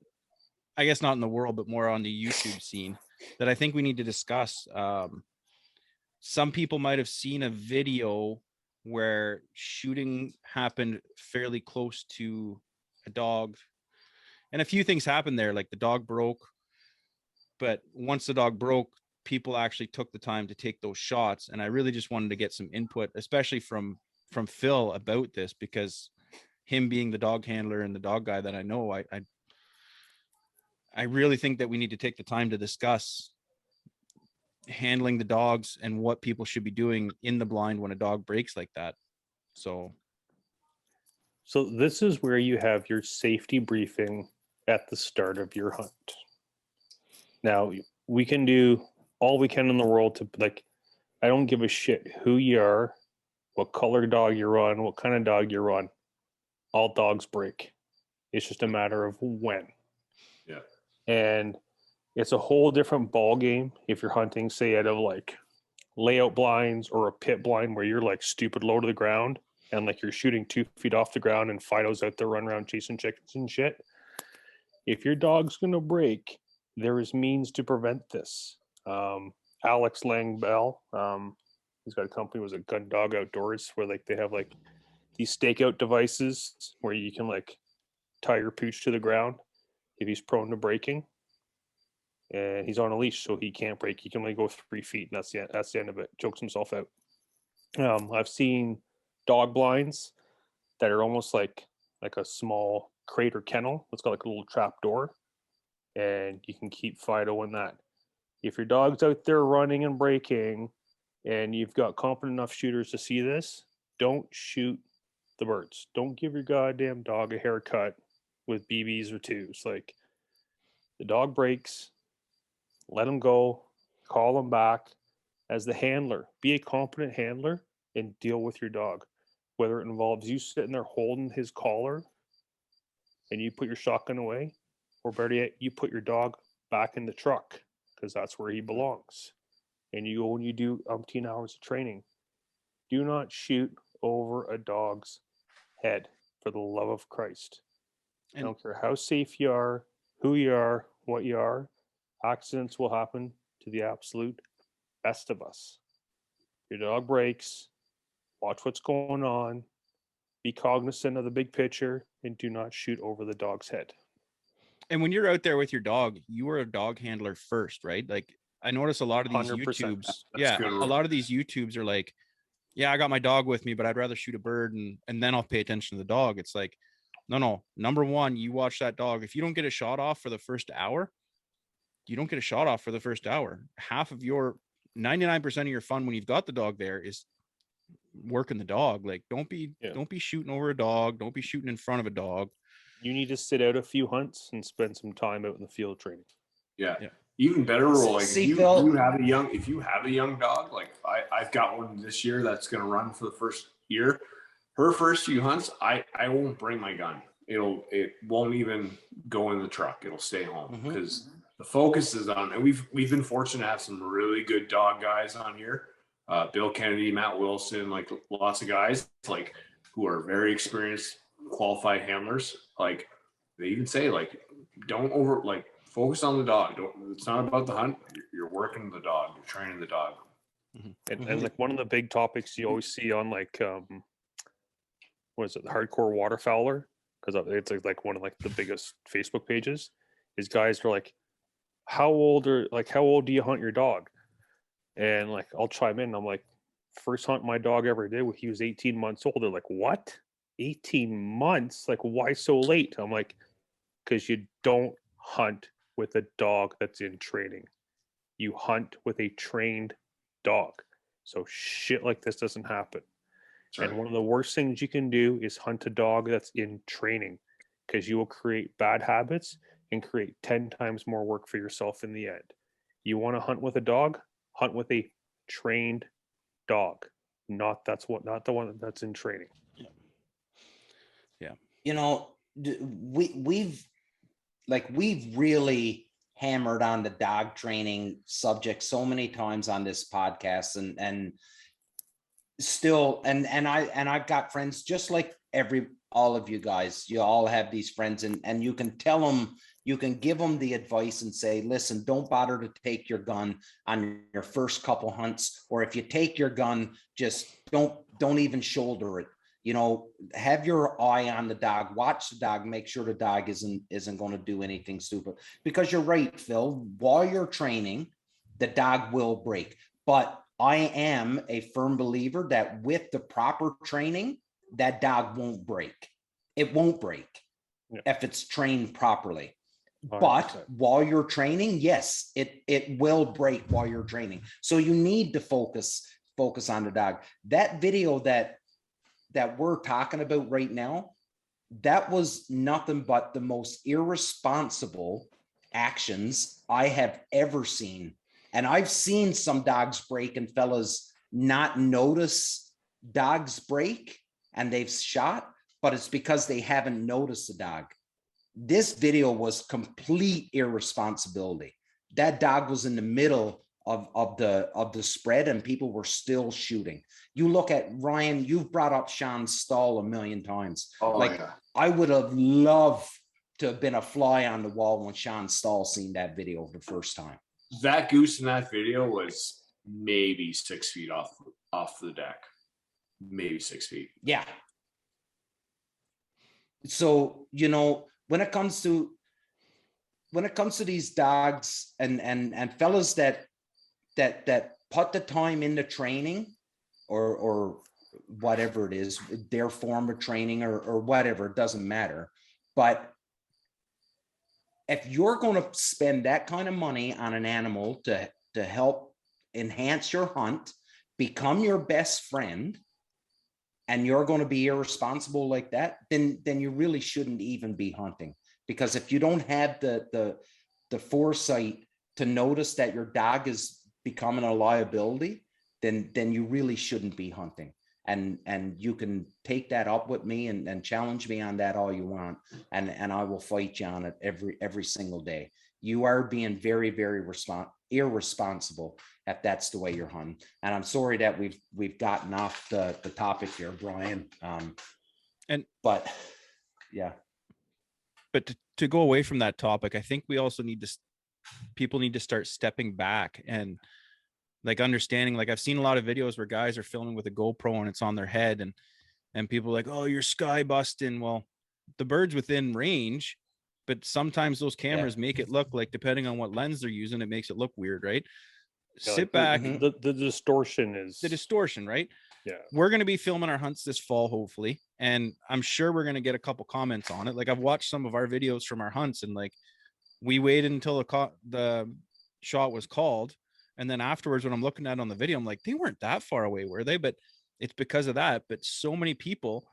I guess not in the world, but more on the YouTube scene, that I think we need to discuss. Some people might have seen a video where shooting happened fairly close to a dog, and a few things happened there. Like, the dog broke, but once the dog broke, people actually took the time to take those shots. And I really just wanted to get some input, especially from Phil, about this, because him being the dog handler and the dog guy that I know, I really think that we need to take the time to discuss handling the dogs and what people should be doing in the blind when a dog breaks like that. So this is where you have your safety briefing at the start of your hunt. Now, we can do all we can in the world to, like, I don't give a shit who you are, what color dog you're on, what kind of dog you're on. All dogs break. It's just a matter of when. Yeah. And it's a whole different ball game if you're hunting, say, out of like layout blinds or a pit blind where you're like stupid low to the ground and like you're shooting 2 feet off the ground and Fido's out there running around chasing chickens and shit. If your dog's gonna break, there is means to prevent this. Alex Lang Bell, he's got a company, was a Gun Dog Outdoors, where like they have like these stakeout devices where you can like tie your pooch to the ground if he's prone to breaking, and he's on a leash, so he can't break. He can only go 3 feet, and that's the end of it. Chokes himself out. I've seen dog blinds that are almost like a small crate or kennel. It's got like a little trap door, and you can keep Fido in that. If your dog's out there running and breaking, and you've got competent enough shooters to see this, don't shoot the birds. Don't give your goddamn dog a haircut with BBs or twos. Like, the dog breaks, let him go, call him back. As the handler, be a competent handler and deal with your dog. Whether it involves you sitting there holding his collar and you put your shotgun away, or better yet, you put your dog back in the truck because that's where he belongs. And you go and you do umpteen hours of training. Do not shoot over a dog's head, for the love of Christ. I don't care how safe you are, who you are, what you are. Accidents will happen to the absolute best of us. Your dog breaks, watch what's going on, be cognizant of the big picture, and do not shoot over the dog's head. And when you're out there with your dog, you are a dog handler first, right? Like, I notice a lot of these 100%. YouTubes. Yeah, a lot of these YouTubes are like, yeah, I got my dog with me, but I'd rather shoot a bird and then I'll pay attention to the dog. It's like, no. Number one, you watch that dog. If you don't get a shot off for the first hour, you don't get a shot off for the first hour. Half of your 99% of your fun when you've got the dog there is working the dog. Like, don't be shooting over a dog. Don't be shooting in front of a dog. You need to sit out a few hunts and spend some time out in the field training. Yeah. Even better rule, like if you have a young dog, like I've got one this year that's going to run for the first year. Her first few hunts, I won't bring my gun. It won't even go in the truck. It'll stay home because the focus is on. And we've been fortunate to have some really good dog guys on here. Bill Kennedy, Matt Wilson, like lots of guys like who are very experienced, qualified handlers. Like they even say, like, don't focus on the dog. It's not about the hunt. You're working the dog. You're training the dog. And like one of the big topics you always see on like what is it, the hardcore waterfowler, because it's like one of like the biggest Facebook pages, is guys are like, how old do you hunt your dog? And like I'll chime in. I'm like, first hunt my dog ever did, he was 18 months old. They're like, what? 18 months? Like, why so late? I'm like, because you don't hunt with a dog that's in training. You hunt with a trained dog. So shit like this doesn't happen. Right. And one of the worst things you can do is hunt a dog that's in training, because you will create bad habits and create 10 times more work for yourself in the end. You want to hunt with a dog, hunt with a trained dog, not the one that's in training. Yeah. You know, we've really hammered on the dog training subject so many times on this podcast, and still, and I've got friends just like all of you guys. You all have these friends, and you can tell them, you can give them the advice and say, listen, don't bother to take your gun on your first couple hunts, or if you take your gun, just don't even shoulder it. You know, have your eye on the dog, watch the dog, make sure the dog isn't going to do anything stupid. Because you're right, Phil, while you're training, the dog will break. But I am a firm believer that with the proper training, that dog won't break. It won't break if it's trained properly. 100%. But while you're training, yes, it will break while you're training. So you need to focus on the dog. That video that we're talking about right now, that was nothing but the most irresponsible actions I have ever seen. And I've seen some dogs break and fellas not notice dogs break and they've shot, but it's because they haven't noticed the dog. This video was complete irresponsibility. That dog was in the middle of the spread and people were still shooting. You look at Ryan, you've brought up Sean Stahl a million times. I would have loved to have been a fly on the wall when Sean Stahl seen that video the first time. That goose in that video was maybe 6 feet off the deck. Maybe 6 feet. Yeah. So, you know, when it comes to these dogs and fellas that put the time into training or whatever it is, their form of training or whatever, it doesn't matter. But if you're going to spend that kind of money on an animal to help enhance your hunt, become your best friend, and you're going to be irresponsible like that, then you really shouldn't even be hunting. Because if you don't have the foresight to notice that your dog is becoming a liability, then you really shouldn't be hunting. And you can take that up with me and challenge me on that all you want, and I will fight you on it every single day. You are being very, very irresponsible if that's the way you're hunting. And I'm sorry that we've gotten off the topic here, Brian. But to go away from that topic, I think we also people need to start stepping back and like understanding. Like I've seen a lot of videos where guys are filming with a GoPro and it's on their head, and people are like, oh, you're sky busting. Well, the bird's within range, but sometimes those cameras make it look like, depending on what lens they're using, it makes it look weird, right? Sit back. The distortion is the distortion, right? Yeah. We're going to be filming our hunts this fall, hopefully. And I'm sure we're going to get a couple comments on it. Like I've watched some of our videos from our hunts, and like we waited until the shot was called. And then afterwards, when I'm looking at it on the video, I'm like, they weren't that far away, were they? But it's because of that. But so many people,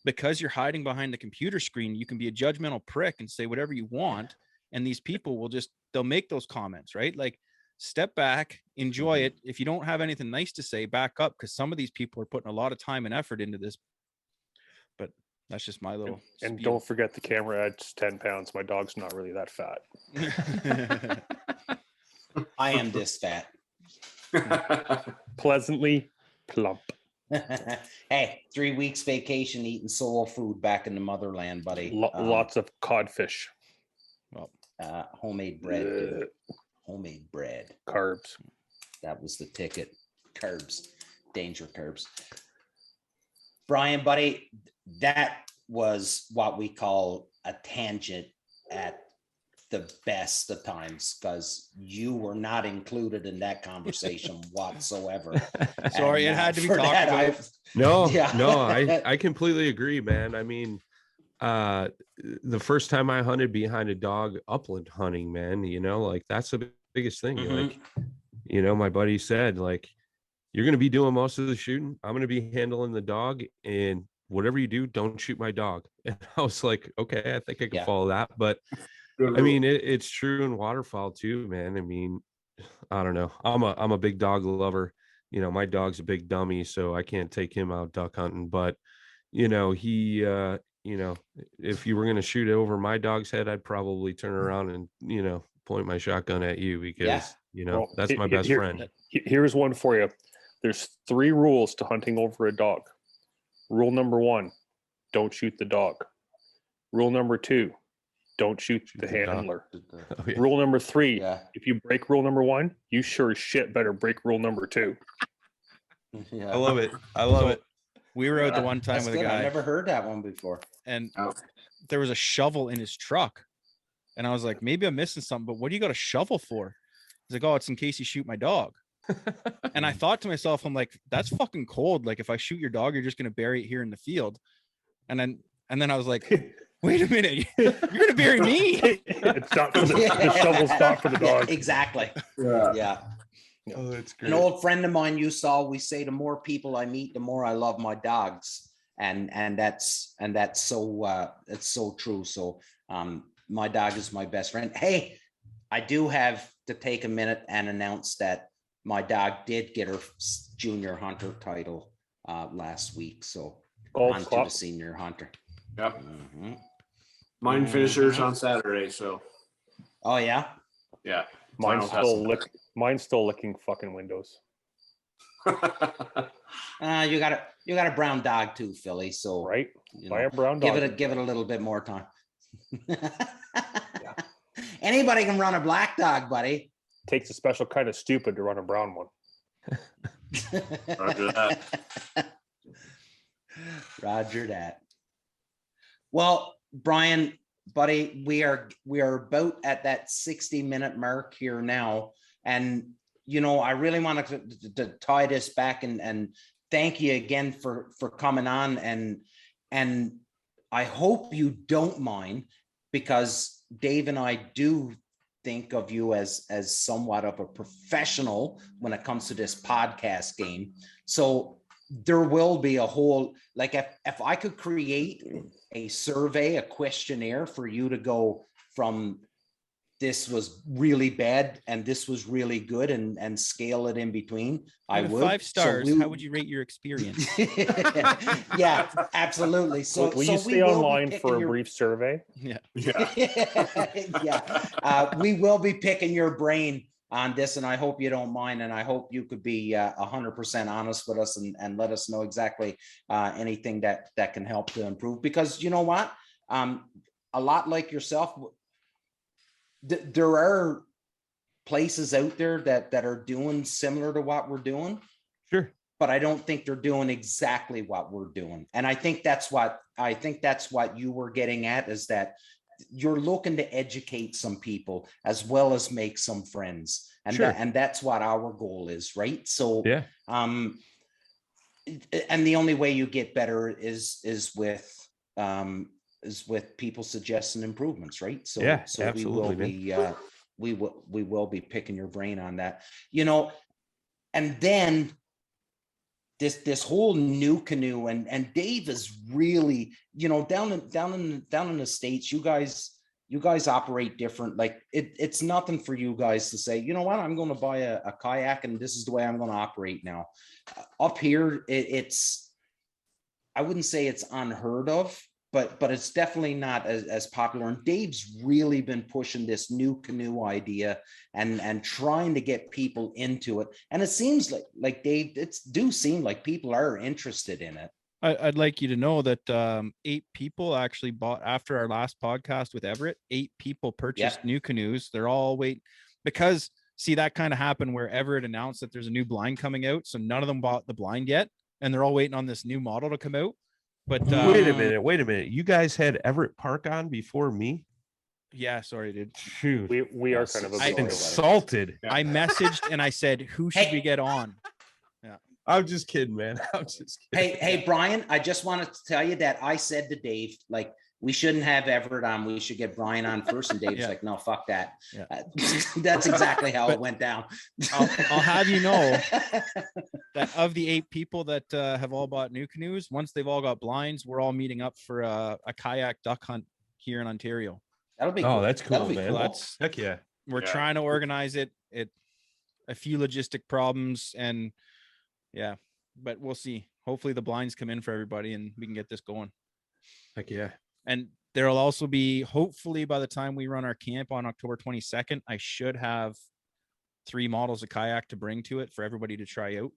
because you're hiding behind the computer screen, you can be a judgmental prick and say whatever you want. And these people they'll make those comments, right? Like, step back, enjoy it. If you don't have anything nice to say, back up, because some of these people are putting a lot of time and effort into this. But that's just my little and don't forget the camera adds 10 pounds. My dog's not really that fat. I am this fat. Pleasantly plump. Hey, 3 weeks vacation eating soul food back in the motherland, buddy. Lots of codfish. Well, homemade bread. Homemade bread. Carbs. That was the ticket. Carbs. Danger carbs. Brian, buddy, that was what we call a tangent at the best of times, because you were not included in that conversation whatsoever. Sorry, it had to be talked about. No, I completely agree, man. I mean, the first time I hunted behind a dog upland hunting, man, you know, like that's the biggest thing. Like, you know, my buddy said, like, you're going to be doing most of the shooting. I'm going to be handling the dog, and whatever you do, don't shoot my dog. And I was like, okay, I think I can follow that. But I mean, it's true in waterfowl too, man. I mean, I don't know. I'm a big dog lover. You know, my dog's a big dummy, so I can't take him out duck hunting. But, you know, he, you know, if you were going to shoot over my dog's head, I'd probably turn around and, you know, point my shotgun at you because, you know, that's my best friend. Here's one for you. There's 3 rules to hunting over a dog. Rule number 1, don't shoot the dog. Rule number 2, don't shoot the handler. Rule number 3, if you break rule number 1, you sure as shit better break rule number 2. I love it. I love it. We were out the one time with a guy. I never heard that one before. And there was a shovel in his truck. And I was like, maybe I'm missing something, but what do you got a shovel for? He's like, oh, it's in case you shoot my dog. And I thought to myself, I'm like, that's fucking cold. Like, if I shoot your dog, you're just going to bury it here in the field. And then I was like, wait a minute, you're going to bury me. It's not for the shovel's not for the dog. Yeah, exactly. Yeah. Oh, that's great. An old friend of mine used to always say, the more people I meet, the more I love my dogs. And that's so it's so true. So my dog is my best friend. Hey, I do have to take a minute and announce that my dog did get her junior hunter title last week. So on to the senior hunter. Yep. Mm-hmm. Mine finishers on Saturday. So. Oh yeah. Yeah. Mine's still licking fucking windows. You got a brown dog too, Philly. So right. Buy a brown dog. Give it a little bit more time. Anybody can run a black dog, buddy. Takes a special kind of stupid to run a brown one. Roger that. Roger that. Well, Brian, buddy, we are about at that 60-minute mark here now. And, you know, I really wanted to tie this back and thank you again for coming on. And I hope you don't mind, because Dave and I do think of you as somewhat of a professional when it comes to this podcast game. So there will be a whole, like, if I could create a survey, a questionnaire for you to go from this was really bad and this was really good and scale it in between, I would. 5 stars. So how would you rate your experience? Yeah, absolutely. So will you stay online for a brief survey? Yeah. Yeah. We will be picking your brain on this, and I hope you don't mind, and I hope you could be 100% honest with us and let us know exactly anything that can help to improve. Because you know what, a lot like yourself, there are places out there that are doing similar to what we're doing. Sure. But I don't think they're doing exactly what we're doing. And I think that's what you were getting at, is that you're looking to educate some people as well as make some friends. And sure. And that's what our goal is, right? So yeah. And the only way you get better is with people suggesting improvements, right? So yeah, so absolutely, we will be picking your brain on that, you know. And then this whole NuCanoe and Dave is really, you know, down in the States, you guys operate different. Like it's nothing for you guys to say, you know what, I'm going to buy a kayak and this is the way I'm going to operate now. Up here, it's, I wouldn't say it's unheard of, but it's definitely not as popular. And Dave's really been pushing this NuCanoe idea and trying to get people into it. And it seems like Dave, do seem like people are interested in it. I'd like you to know that 8 people actually bought, after our last podcast with Everett, 8 people purchased NuCanoes. They're all waiting, because see, that kind of happened where Everett announced that there's a new blind coming out. So none of them bought the blind yet. And they're all waiting on this new model to come out. But wait a minute. You guys had Everett Park on before me? Yeah, sorry, dude. Shoot. We are kind of insulted. I messaged and I said, who should we get on? Yeah. I'm just kidding, man. I'm just kidding. Hey, Brian, I just wanted to tell you that I said to Dave, like, we shouldn't have Everett on. We should get Brian on first. And Dave's like, no, fuck that. Yeah. That's exactly how it went down. I'll have you know that of the 8 people that have all bought NuCanoes, once they've all got blinds, we're all meeting up for a kayak duck hunt here in Ontario. That'll be cool. That's cool, man. Cool. That's, heck yeah. We're trying to organize it. A few logistic problems, and but we'll see. Hopefully the blinds come in for everybody and we can get this going. Heck yeah. And there'll also be, hopefully by the time we run our camp on October 22nd, I should have 3 models of kayak to bring to it for everybody to try out.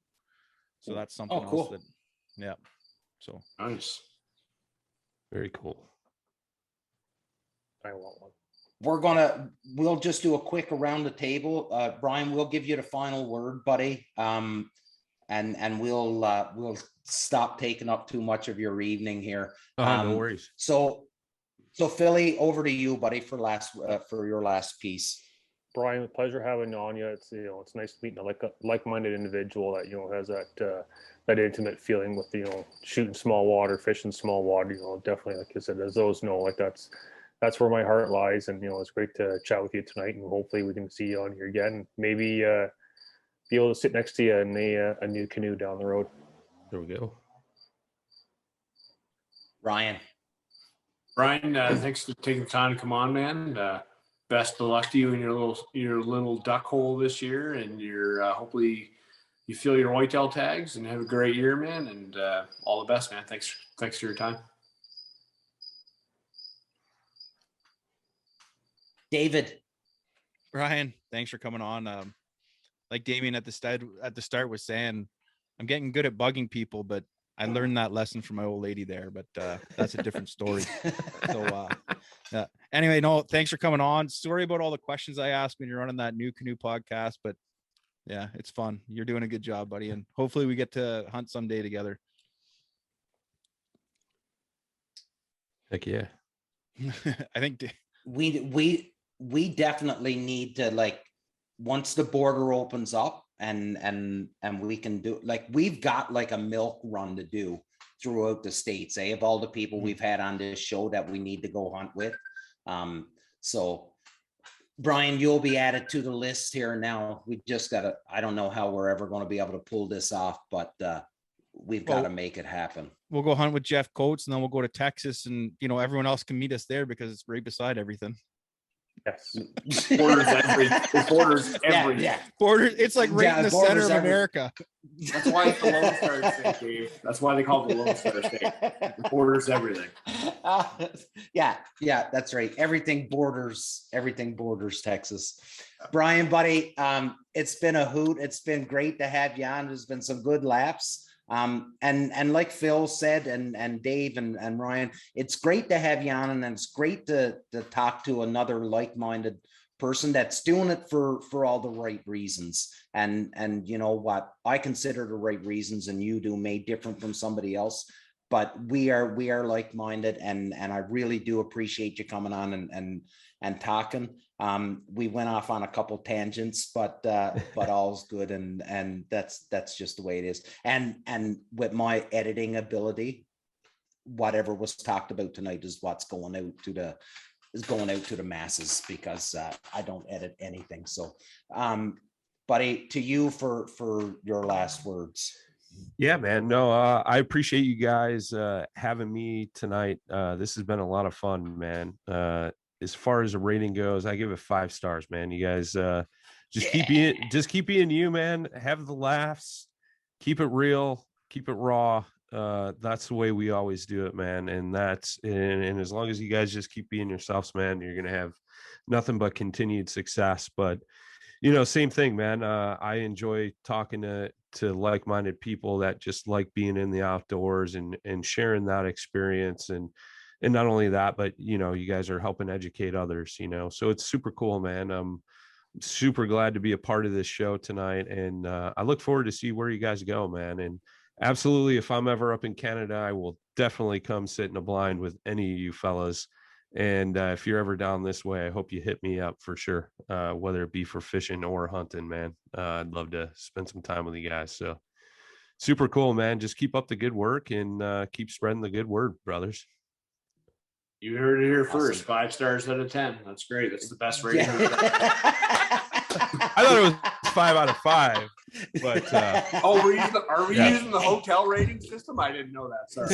So that's something else that, so nice. Very cool. I want one. We'll just do a quick around the table. Brian, we'll give you the final word, buddy. And we'll stop taking up too much of your evening here. No worries. So Philly, over to you, buddy, for your last piece. Brian, pleasure having you on. It's it's nice meeting a like-minded individual that has that intimate feeling with shooting small water, fishing small water. Definitely, like I said, as those know, that's where my heart lies. And it's great to chat with you tonight, and hopefully we can see you on here again. Maybe be able to sit next to you in a NuCanoe down the road. There we go. Brian, thanks for taking the time to come on, man. Best of luck to you in your little duck hole this year, and hopefully you fill your whitetail tags and have a great year, man. And all the best, man. Thanks for your time. David. Brian, thanks for coming on. Like Damien at the start was saying, I'm getting good at bugging people, but I learned that lesson from my old lady there, but that's a different story. So anyway, no, thanks for coming on. Sorry about all the questions I asked when you're running that NuCanoe podcast, but yeah, it's fun. You're doing a good job, buddy. And hopefully we get to hunt someday together. Heck yeah. I think we definitely need to, once the border opens up and we can do, we've got a milk run to do throughout the states, of all the people we've had on this show that we need to go hunt with. So Brian, you'll be added to the list here now. We just gotta, I don't know how we're ever going to be able to pull this off, but we've got to make it happen. We'll go hunt with Jeff Coates, and then we'll go to Texas, and everyone else can meet us there because it's right beside everything. Yes. Borders every. Yeah. Borders. It's like right in the center of America. That's why it's the Lone Star State, Dave. That's why they call it the Lone Star State. It borders everything. Yeah, that's right. Everything borders Texas. Brian, buddy, it's been a hoot. It's been great to have you on. There's been some good laughs. And like Phil said, and Dave and Ryan, it's great to have you on, and it's great to talk to another like-minded person that's doing it for all the right reasons. And you know what, I consider the right reasons, and you do, may different from somebody else, but we are like-minded, and I really do appreciate you coming on and talking. We went off on a couple tangents, but all's good, and that's just the way it is. And with my editing ability, whatever was talked about tonight is what's going out to the masses, because I don't edit anything. So, buddy, to you for your last words. Yeah, man. No, I appreciate you guys having me tonight. This has been a lot of fun, man. As far as the rating goes, I give it 5 stars, man. You guys just keep being you, man. Have the laughs, keep it real, keep it raw. That's the way we always do it, man. And and as long as you guys just keep being yourselves, man, you're gonna have nothing but continued success. But same thing, man. I enjoy talking to like-minded people that just like being in the outdoors and sharing that experience. And not only that, but you guys are helping educate others, so it's super cool, man. I'm super glad to be a part of this show tonight, and I look forward to see where you guys go, man. And absolutely, if I'm ever up in Canada, I will definitely come sit in a blind with any of you fellas. And if you're ever down this way, I hope you hit me up for sure, whether it be for fishing or hunting, man. I'd love to spend some time with you guys. So super cool, man. Just keep up the good work and keep spreading the good word, brothers. You heard it here first. 5 stars out of 10. That's great. That's the best rating. I thought it was 5 out of 5. But are we using the hotel rating system? I didn't know that. Sorry.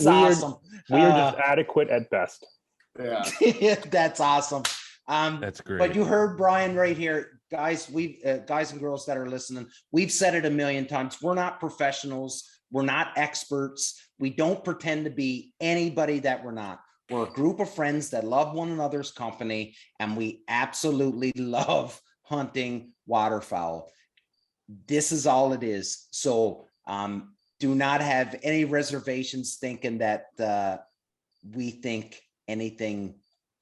Awesome. We are just adequate at best. Yeah. That's awesome. That's great. But you heard Brian right here, guys. Guys and girls that are listening, we've said it a million times. We're not professionals. We're not experts. We don't pretend to be anybody that we're not. We're a group of friends that love one another's company, and we absolutely love hunting waterfowl. This is all it is. So do not have any reservations thinking that we think anything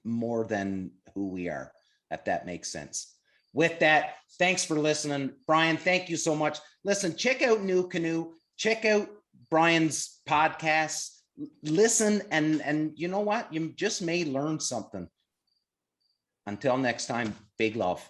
more than who we are, if that makes sense. With that, thanks for listening. Brian, thank you so much. Listen, check out NuCanoe. Check out Brian's podcast. Listen, and you know what? You just may learn something. Until next time, big love.